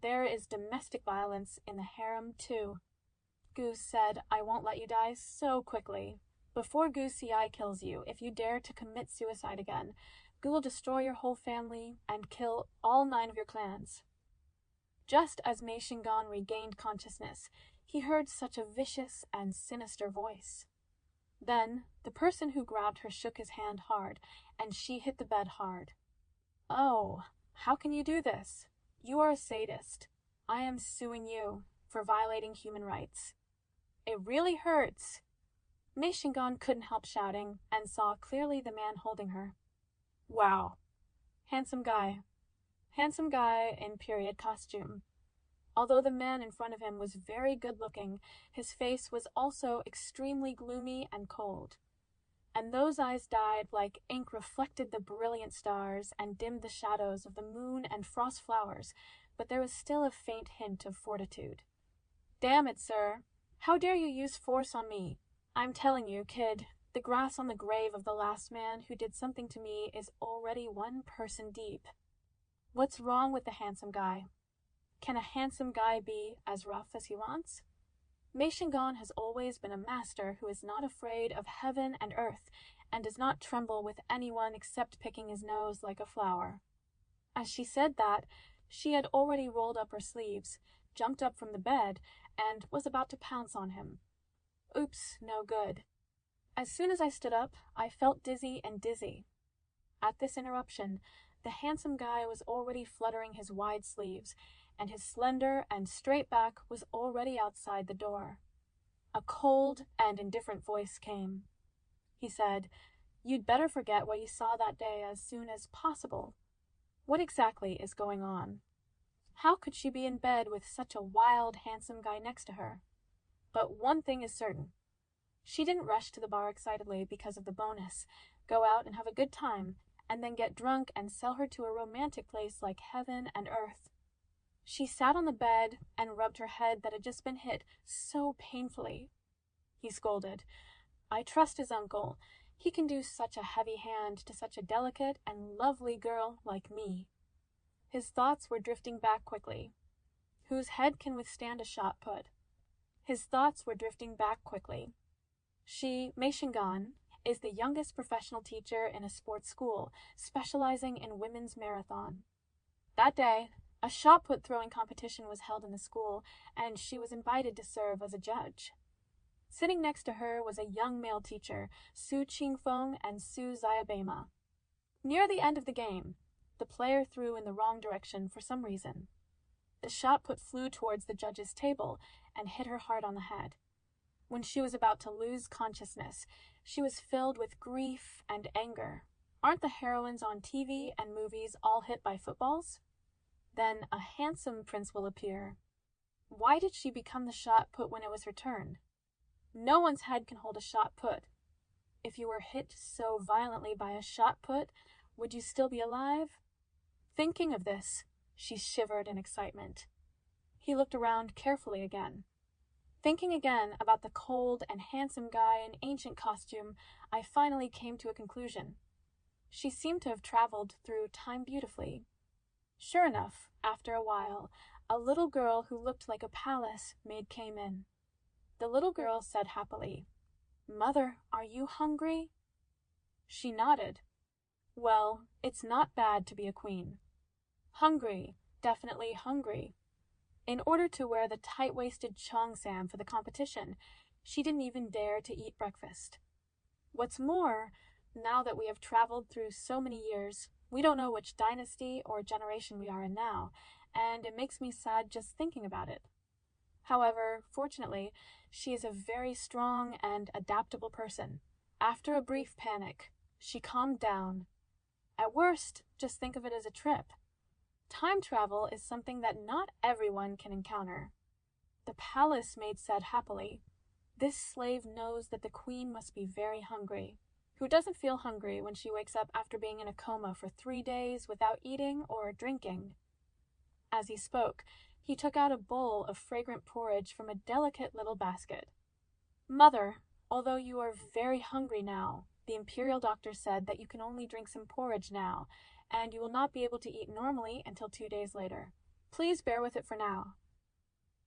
there is domestic violence in the harem, too. Goose said, I won't let you die so quickly. Before Goosey Eye kills you, if you dare to commit suicide again, Goo will destroy your whole family and kill all 9 of your clans. Just as Mei Shingon regained consciousness, he heard such a vicious and sinister voice. Then, the person who grabbed her shook his hand hard, and she hit the bed hard. Oh, how can you do this? You are a sadist. I am suing you for violating human rights. It really hurts. Mei Shingon couldn't help shouting and saw clearly the man holding her. Wow. Handsome guy. Handsome guy in period costume. Although the man in front of him was very good-looking, his face was also extremely gloomy and cold. And those eyes dyed like ink reflected the brilliant stars and dimmed the shadows of the moon and frost flowers, but there was still a faint hint of fortitude. Damn it, sir. How dare you use force on me? I'm telling you, kid, the grass on the grave of the last man who did something to me is already 1 person deep. What's wrong with the handsome guy? Can a handsome guy be as rough as he wants? Mei Shingon has always been a master who is not afraid of heaven and earth, and does not tremble with anyone except picking his nose like a flower. As she said that, she had already rolled up her sleeves, jumped up from the bed, and was about to pounce on him. Oops, no good. As soon as I stood up, I felt dizzy and dizzy. At this interruption, the handsome guy was already fluttering his wide sleeves, and his slender and straight back was already outside the door. A cold and indifferent voice came. He said, You'd better forget what you saw that day as soon as possible. What exactly is going on? How could she be in bed with such a wild, handsome guy next to her? But one thing is certain. She didn't rush to the bar excitedly because of the bonus, go out and have a good time, and then get drunk and sell her to a romantic place like heaven and earth. She sat on the bed and rubbed her head that had just been hit so painfully. He scolded, I trust his uncle. He can do such a heavy hand to such a delicate and lovely girl like me. His thoughts were drifting back quickly. Whose head can withstand a shot put? His thoughts were drifting back quickly. She, Mei Shingon, is the youngest professional teacher in a sports school, specializing in women's marathon. That day, a shot put throwing competition was held in the school, and she was invited to serve as a judge. Sitting next to her was a young male teacher, Su Qingfeng and Su Xiaobema. Near the end of the game, the player threw in the wrong direction for some reason. The shot put flew towards the judge's table and hit her hard on the head. When she was about to lose consciousness, she was filled with grief and anger. Aren't the heroines on TV and movies all hit by footballs? Then a handsome prince will appear. Why did she become the shot put when it was her turn? No one's head can hold a shot put. If you were hit so violently by a shot put, would you still be alive? Thinking of this, she shivered in excitement. He looked around carefully again. Thinking again about the cold and handsome guy in ancient costume, I finally came to a conclusion. She seemed to have traveled through time beautifully. Sure enough, after a while, a little girl who looked like a palace maid came in. The little girl said happily, Mother, are you hungry? She nodded. Well, it's not bad to be a queen. Hungry, definitely hungry. In order to wear the tight-waisted cheongsam for the competition, she didn't even dare to eat breakfast. What's more, now that we have traveled through so many years, we don't know which dynasty or generation we are in now, and it makes me sad just thinking about it. However, fortunately, she is a very strong and adaptable person. After a brief panic, she calmed down. At worst, just think of it as a trip. Time travel is something that not everyone can encounter. The palace maid said happily, This slave knows that the queen must be very hungry. Who doesn't feel hungry when she wakes up after being in a coma for 3 days without eating or drinking? As he spoke, he took out a bowl of fragrant porridge from a delicate little basket. Mother, although you are very hungry now, the imperial doctor said that you can only drink some porridge now, and you will not be able to eat normally until 2 days later. Please bear with it for now.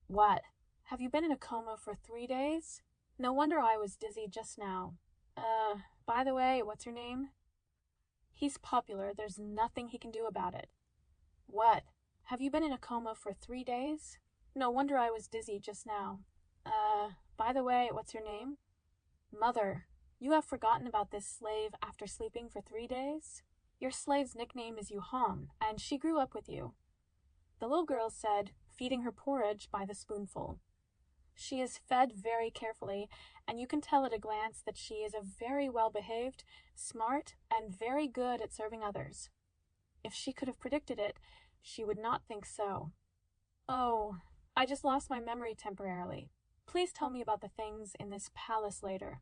What? Have you been in a coma for 3 days? No wonder I was dizzy just now. By the way, what's your name? He's popular. There's nothing he can do about it. What? Have you been in a coma for 3 days? No wonder I was dizzy just now. By the way, what's your name? Mother, you have forgotten about this slave after sleeping for 3 days? Your slave's nickname is Yuhong, and she grew up with you. The little girl said, feeding her porridge by the spoonful. She is fed very carefully, and you can tell at a glance that she is a very well-behaved, smart, and very good at serving others. If she could have predicted it, she would not think so. Oh, I just lost my memory temporarily. Please tell me about the things in this palace later.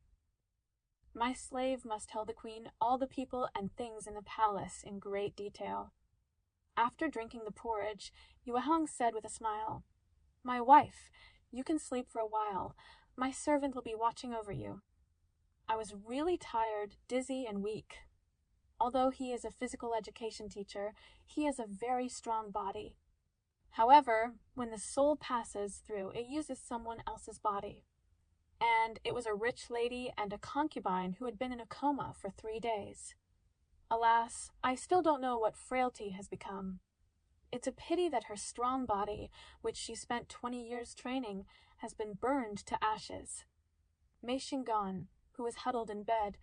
My slave must tell the queen all the people and things in the palace in great detail. After drinking the porridge, Yuehang said with a smile, My wife, you can sleep for a while. My servant will be watching over you. I was really tired, dizzy, and weak. Although he is a physical education teacher, he has a very strong body. However, when the soul passes through, it uses someone else's body. And it was a rich lady and a concubine who had been in a coma for 3 days. Alas, I still don't know what frailty has become. It's a pity that her strong body, which she spent 20 years training, has been burned to ashes. Mei Xinggan, who was huddled in bed,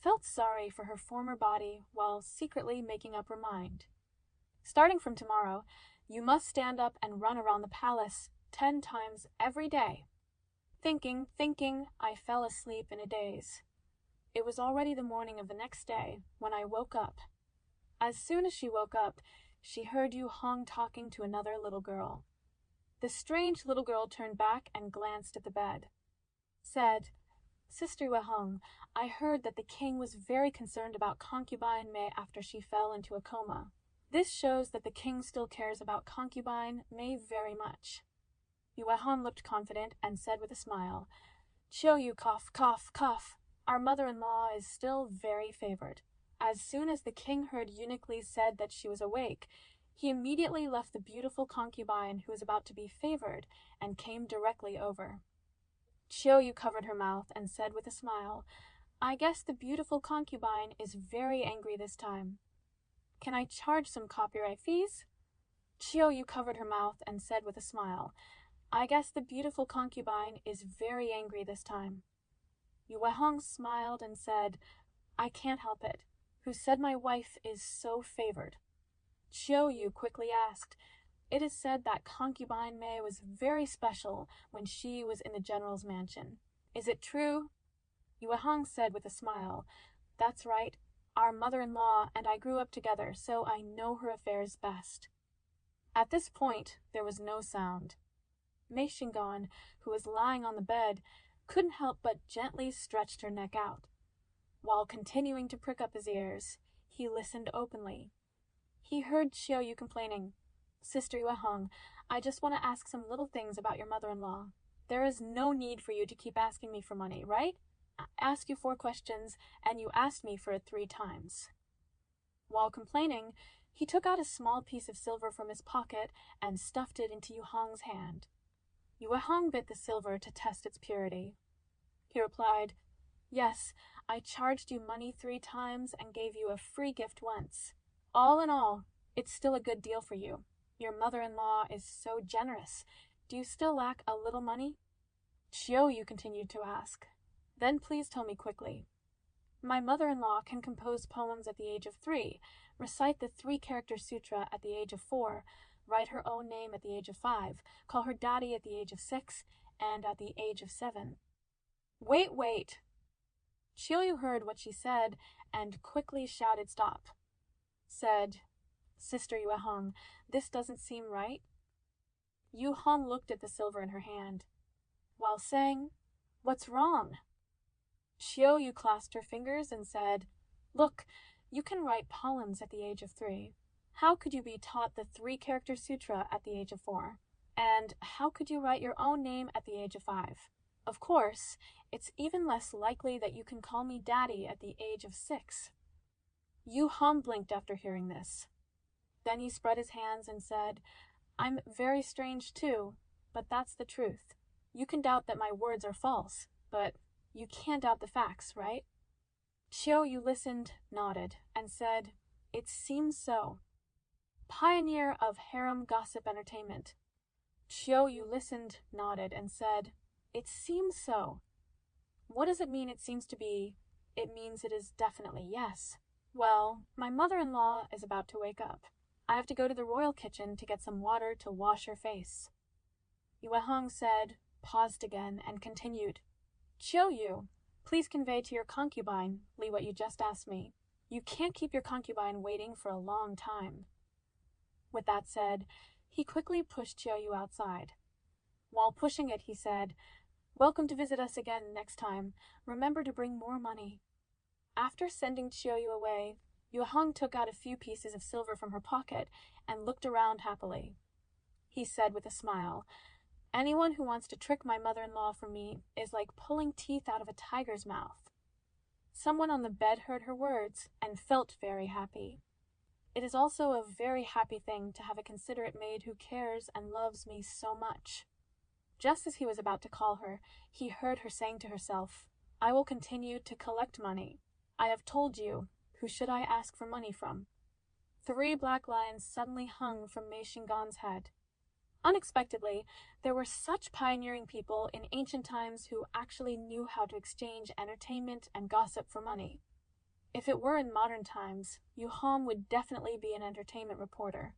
felt sorry for her former body while secretly making up her mind. Starting from tomorrow, you must stand up and run around the palace 10 times every day. Thinking, I fell asleep in a daze. It was already the morning of the next day when I woke up. As soon as she woke up, she heard Yuhang talking to another little girl. The strange little girl turned back and glanced at the bed. Said, Sister Yuehang, I heard that the king was very concerned about concubine Mei after she fell into a coma. This shows that the king still cares about concubine Mei very much. Yuehang looked confident and said with a smile, Chiu Yu cough, cough, cough. Our mother-in-law is still very favored. As soon as the king heard Eunuch Li said that she was awake, he immediately left the beautiful concubine who was about to be favored and came directly over. Chiu Yu covered her mouth and said with a smile, I guess the beautiful concubine is very angry this time. Can I charge some copyright fees? Chiu Yu covered her mouth and said with a smile, I guess the beautiful concubine is very angry this time. Yuehang smiled and said, I can't help it. Who said my wife is so favored? Chiu Yu quickly asked, It is said that concubine Mei was very special when she was in the general's mansion. Is it true? Yuehang said with a smile, That's right. Our mother-in-law and I grew up together, so I know her affairs best. At this point, there was no sound. Mei Xinggan, who was lying on the bed, couldn't help but gently stretched her neck out. While continuing to prick up his ears, he listened openly. He heard Chiu Yu complaining, Sister Yuehang, I just want to ask some little things about your mother-in-law. There is no need for you to keep asking me for money, right? I asked you 4 questions, and you asked me for it 3 times. While complaining, he took out a small piece of silver from his pocket and stuffed it into Yuhang's hand. Yuehang bit the silver to test its purity. He replied, Yes, I charged you money 3 times and gave you a free gift once. All in all, it's still a good deal for you. Your mother-in-law is so generous. Do you still lack a little money? Chiu Yu continued to ask. Then please tell me quickly. My mother-in-law can compose poems at the age of 3, recite the 3-character sutra at the age of 4, write her own name at the age of 5, call her daddy at the age of 6, and at the age of 7. Wait! Chiu Yu heard what she said and quickly shouted stop. Said, Sister Yuehang, this doesn't seem right. Yuehang looked at the silver in her hand, while saying, What's wrong? Chiu Yu clasped her fingers and said, Look, you can write poems at the age of 3. How could you be taught the 3-character sutra at the age of 4? And how could you write your own name at the age of 5? Of course, it's even less likely that you can call me daddy at the age of 6. Yuehang blinked after hearing this. Then he spread his hands and said, I'm very strange too, but that's the truth. You can doubt that my words are false, but you can't doubt the facts, right? Chiu Yu listened, nodded, and said, "It seems so." Pioneer of harem gossip entertainment. Chiu Yu listened, nodded, and said, "It seems so." What does it mean it seems to be? It means it is definitely yes. Well, my mother-in-law is about to wake up. I have to go to the royal kitchen to get some water to wash her face. Yue Hong said, paused again, and continued, "Chiu Yu, please convey to your concubine, Li, what you just asked me. You can't keep your concubine waiting for a long time." With that said, he quickly pushed Chiu Yu outside. While pushing it, he said, "Welcome to visit us again next time. Remember to bring more money." After sending Chiu Yu away, Yue Hong took out a few pieces of silver from her pocket and looked around happily. He said with a smile, "Anyone who wants to trick my mother-in-law from me is like pulling teeth out of a tiger's mouth." Someone on the bed heard her words and felt very happy. It is also a very happy thing to have a considerate maid who cares and loves me so much. Just as he was about to call her, he heard her saying to herself, "I will continue to collect money. I have told you, who should I ask for money from?" 3 black lions suddenly hung from Mei Xinggan's head. Unexpectedly, there were such pioneering people in ancient times who actually knew how to exchange entertainment and gossip for money. If it were in modern times, Yu Hong would definitely be an entertainment reporter.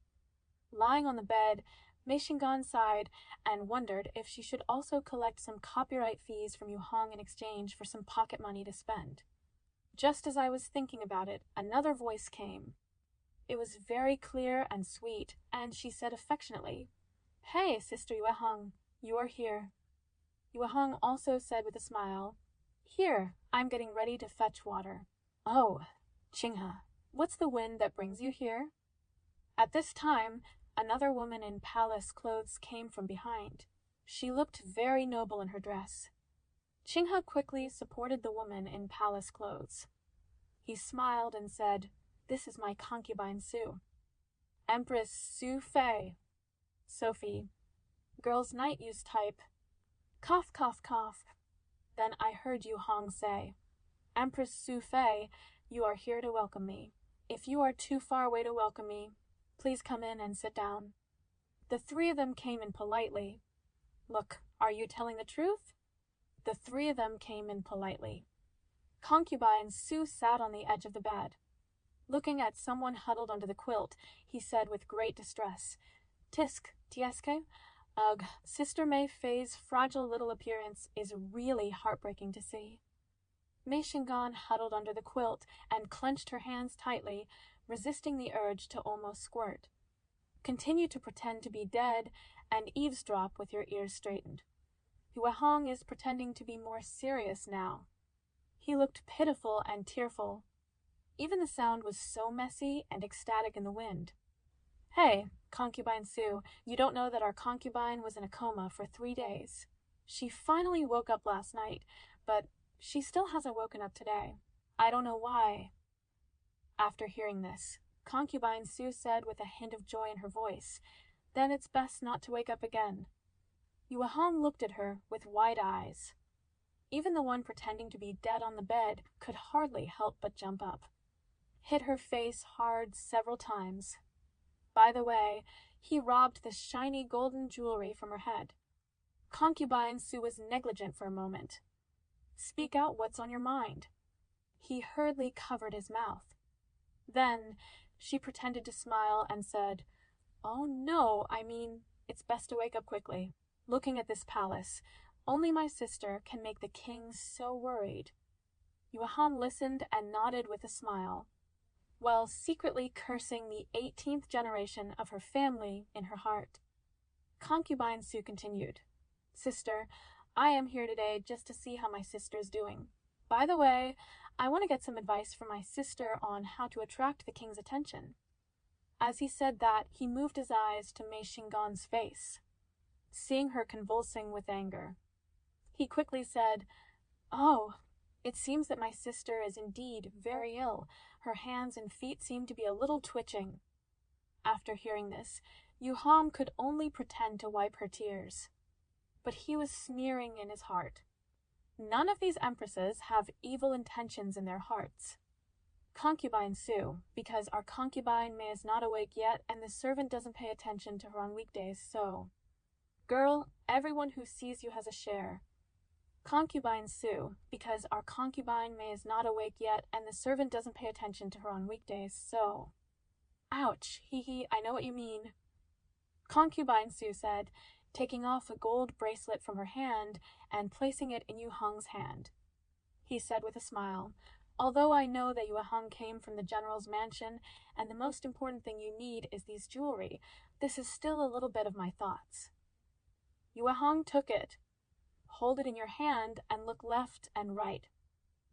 Lying on the bed, Mei Xinggan sighed and wondered if she should also collect some copyright fees from Yu Hong in exchange for some pocket money to spend. Just as I was thinking about it, another voice came. It was very clear and sweet, and she said affectionately, "Hey, Sister Yue Hong, you are here." Yue Hong also said with a smile, "Here, I'm getting ready to fetch water." "Oh, Qinghe, what's the wind that brings you here?" At this time, another woman in palace clothes came from behind. She looked very noble in her dress. Qinghe quickly supported the woman in palace clothes. He smiled and said, "This is my concubine Su." "Empress Su Fei." Sophie. Girl's night use type. Cough, cough, cough. Then I heard Yu Hong say, "Empress Su Fei, you are here to welcome me. If you are too far away to welcome me, please come in and sit down." The 3 of them came in politely. Look, are you telling the truth? The 3 of them came in politely. Concubine Su sat on the edge of the bed. Looking at someone huddled under the quilt, he said with great distress, "Tisk, tieske? Ugh, Sister Mei Fei's fragile little appearance is really heartbreaking to see." Mei Xinggan huddled under the quilt and clenched her hands tightly, resisting the urge to almost squirt. Continue to pretend to be dead and eavesdrop with your ears straightened. Yue Hong is pretending to be more serious now. He looked pitiful and tearful. Even the sound was so messy and ecstatic in the wind. "Hey, concubine Su, you don't know that our concubine was in a coma for 3 days. She finally woke up last night, but she still hasn't woken up today. I don't know why." After hearing this, concubine Su said with a hint of joy in her voice, "Then it's best not to wake up again." Yue Hong looked at her with wide eyes. Even the one pretending to be dead on the bed could hardly help but jump up. Hit her face hard several times. By the way, he robbed the shiny golden jewelry from her head. Concubine Su was negligent for a moment. "Speak out what's on your mind." He hurriedly covered his mouth. Then she pretended to smile and said, "Oh no, I mean, it's best to wake up quickly. Looking at this palace, only my sister can make the king so worried." Yue Hong listened and nodded with a smile, while secretly cursing the 18th generation of her family in her heart. Concubine Su continued, "Sister, I am here today just to see how my sister is doing. By the way, I want to get some advice from my sister on how to attract the king's attention." As he said that, he moved his eyes to Mei Xinggan's face, seeing her convulsing with anger. He quickly said, "Oh, it seems that my sister is indeed very ill. Her hands and feet seem to be a little twitching." After hearing this, Yu Hong could only pretend to wipe her tears, but he was sneering in his heart. None of these empresses have evil intentions in their hearts. Concubine Sue, because our concubine May is not awake yet and the servant doesn't pay attention to her on weekdays, so. Girl, everyone who sees you has a share. Concubine Sue, because our concubine May is not awake yet and the servant doesn't pay attention to her on weekdays, so. Ouch, hee, I know what you mean. Concubine Sue said, taking off a gold bracelet from her hand and placing it in Yu Hong's hand. He said with a smile, although I know that Yu Hong came from the general's mansion and the most important thing you need is these jewelry, this is still a little bit of my thoughts. Yu Hong took it. Hold it in your hand and look left and right.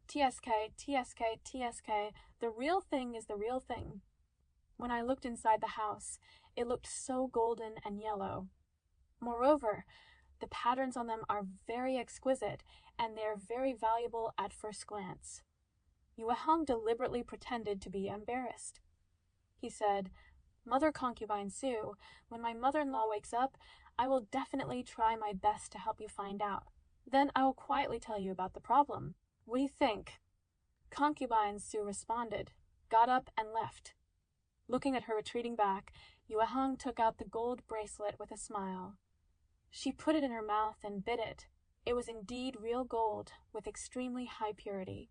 TSK, TSK, TSK, the real thing is the real thing. When I looked inside the house, it looked so golden and yellow. Moreover, the patterns on them are very exquisite, and they are very valuable at first glance. Yu Hong deliberately pretended to be embarrassed. He said, Mother Concubine Sue, when my mother-in-law wakes up, I will definitely try my best to help you find out. Then I will quietly tell you about the problem. What do you think? Concubine Sue responded, got up and left. Looking at her retreating back, Yu Hong took out the gold bracelet with a smile. She put it in her mouth and bit it. It was indeed real gold, with extremely high purity.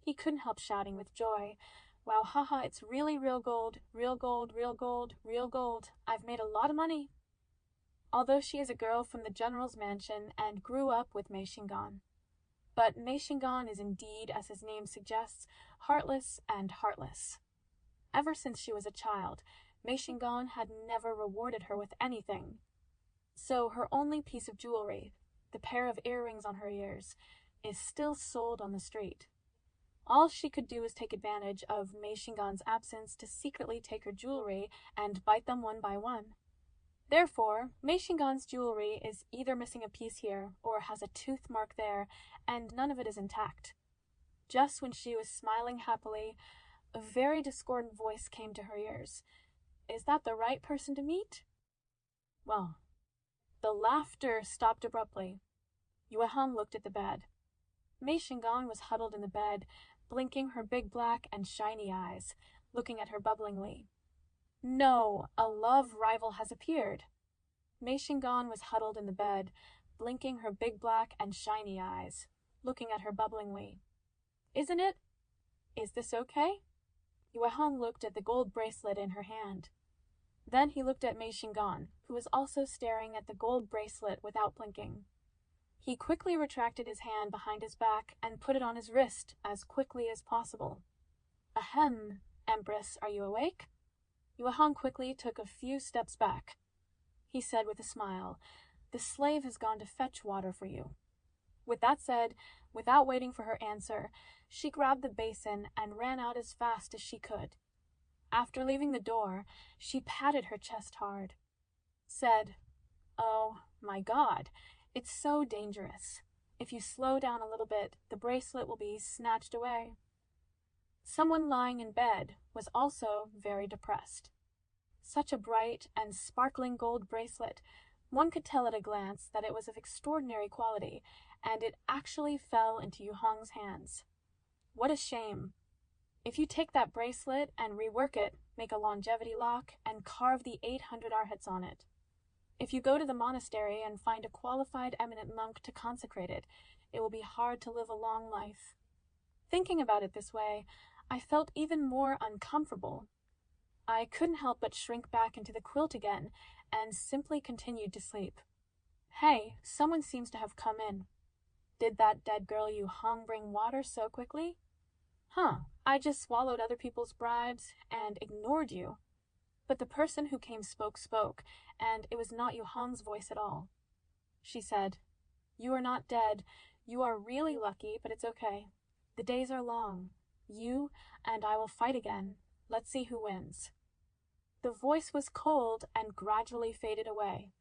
He couldn't help shouting with joy, wow, haha, it's really real gold, real gold, real gold, real gold. I've made a lot of money. Although she is a girl from the general's mansion and grew up with Mei Xinggan. But Mei Xinggan is indeed, as his name suggests, heartless and heartless. Ever since she was a child, Mei Xinggan had never rewarded her with anything. So her only piece of jewelry, the pair of earrings on her ears, is still sold on the street. All she could do was take advantage of Mei Xinggan's absence to secretly take her jewelry and bite them one by one. Therefore, Mei Xinggan's jewelry is either missing a piece here or has a tooth mark there, and none of it is intact. Just when she was smiling happily, a very discordant voice came to her ears. Is that the right person to meet? Well, the laughter stopped abruptly. Yu Hong looked at the bed. Mei Xinggan was huddled in the bed, blinking her big black and shiny eyes, looking at her bubblingly. No, a love rival has appeared. Mei Xinggan was huddled in the bed, blinking her big black and shiny eyes, looking at her bubblingly. Isn't it? Is this okay? Yu Hong looked at the gold bracelet in her hand. Then he looked at Mei Xinggan, who was also staring at the gold bracelet without blinking. He quickly retracted his hand behind his back and put it on his wrist as quickly as possible. Ahem, Empress, are you awake? Yu Hong quickly took a few steps back. He said with a smile, the slave has gone to fetch water for you. With that said, without waiting for her answer, she grabbed the basin and ran out as fast as she could. After leaving the door, she patted her chest hard. Said, oh, my God, it's so dangerous. If you slow down a little bit, the bracelet will be snatched away. Someone lying in bed was also very depressed. Such a bright and sparkling gold bracelet, one could tell at a glance that it was of extraordinary quality, and it actually fell into Yu Hong's hands. What a shame. If you take that bracelet and rework it, make a longevity lock, and carve the 800 arhats on it. If you go to the monastery and find a qualified eminent monk to consecrate it, it will be hard to live a long life. Thinking about it this way, I felt even more uncomfortable. I couldn't help but shrink back into the quilt again and simply continued to sleep. Hey, someone seems to have come in. Did that dead girl Yu Hong bring water so quickly? Huh, I just swallowed other people's bribes and ignored you. But the person who came spoke, and it was not Yu Hong's voice at all. She said, you are not dead. You are really lucky, but it's okay. The days are long. You and I will fight again. Let's see who wins. The voice was cold and gradually faded away.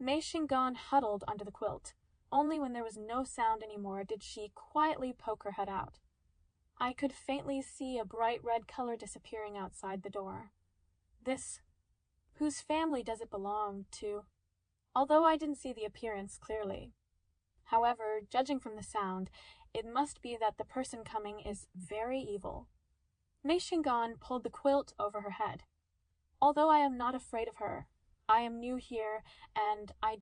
Mei Xinggan huddled under the quilt. Only when there was no sound anymore did she quietly poke her head out. I could faintly see a bright red color disappearing outside the door. This Whose family does it belong to? Although I didn't see the appearance clearly. However, judging from the sound, it must be that the person coming is very evil. Mei Xinggan pulled the quilt over her head. Although I am not afraid of her, I am new here, and I